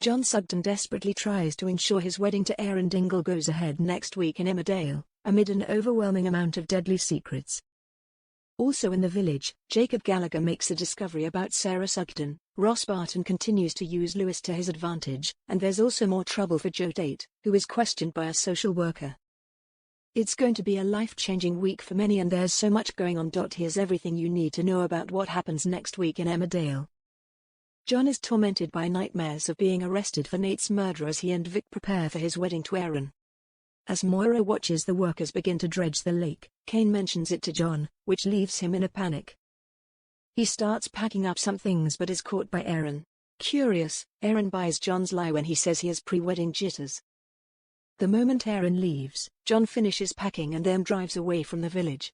John Sugden desperately tries to ensure his wedding to Erin Dingle goes ahead next week in Emmerdale, amid an overwhelming amount of deadly secrets. Also in the village, Jacob Gallagher makes a discovery about Sarah Sugden. Ross Barton continues to use Lewis to his advantage, and there's also more trouble for Joe Tate, who is questioned by a social worker. It's going to be a life-changing week for many, and there's so much going on. Here's everything you need to know about what happens next week in Emmerdale. John is tormented by nightmares of being arrested for Nate's murder as he and Vic prepare for his wedding to Erin. As Moira watches the workers begin to dredge the lake, Kane mentions it to John, which leaves him in a panic. He starts packing up some things but is caught by Erin. Curious, Erin buys John's lie when he says he has pre-wedding jitters. The moment Erin leaves, John finishes packing and then drives away from the village.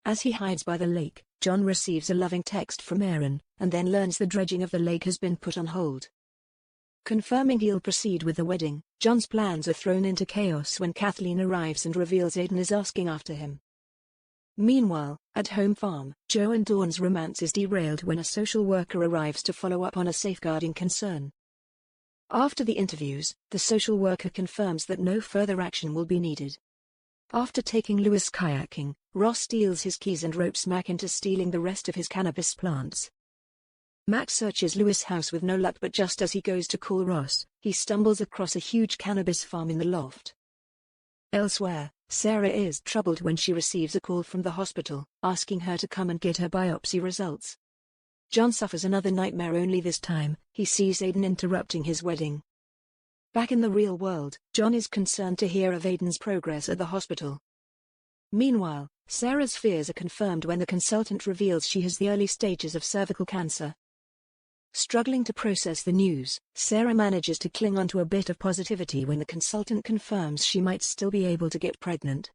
As he hides by the lake, John receives a loving text from Erin, and then learns the dredging of the lake has been put on hold. Confirming he'll proceed with the wedding, John's plans are thrown into chaos when Kathleen arrives and reveals Aidan is asking after him. Meanwhile, at home farm, Joe and Dawn's romance is derailed when a social worker arrives to follow up on a safeguarding concern. After the interviews, the social worker confirms that no further action will be needed. After taking Lewis kayaking, Ross steals his keys and ropes Mack into stealing the rest of his cannabis plants. Mack searches Lewis' house with no luck, but just as he goes to call Ross, he stumbles across a huge cannabis farm in the loft. Elsewhere, Sarah is troubled when she receives a call from the hospital, asking her to come and get her biopsy results. John suffers another nightmare, only this time, he sees Aidan interrupting his wedding. Back in the real world, John is concerned to hear of Aidan's progress at the hospital. Meanwhile, Sarah's fears are confirmed when the consultant reveals she has the early stages of cervical cancer. Struggling to process the news, Sarah manages to cling onto a bit of positivity when the consultant confirms she might still be able to get pregnant.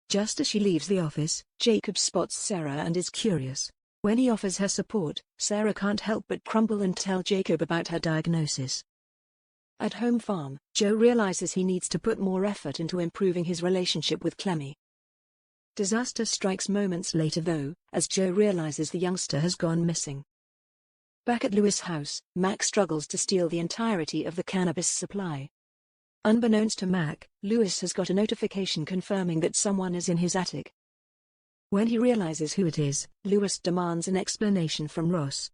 Just as she leaves the office, Jacob spots Sarah and is curious. When he offers her support, Sarah can't help but crumble and tell Jacob about her diagnosis. At home farm, Joe realizes he needs to put more effort into improving his relationship with Clemmy. Disaster strikes moments later though, as Joe realizes the youngster has gone missing. Back at Lewis' house, Mack struggles to steal the entirety of the cannabis supply. Unbeknownst to Mack, Lewis has got a notification confirming that someone is in his attic. When he realizes who it is, Lewis demands an explanation from Ross.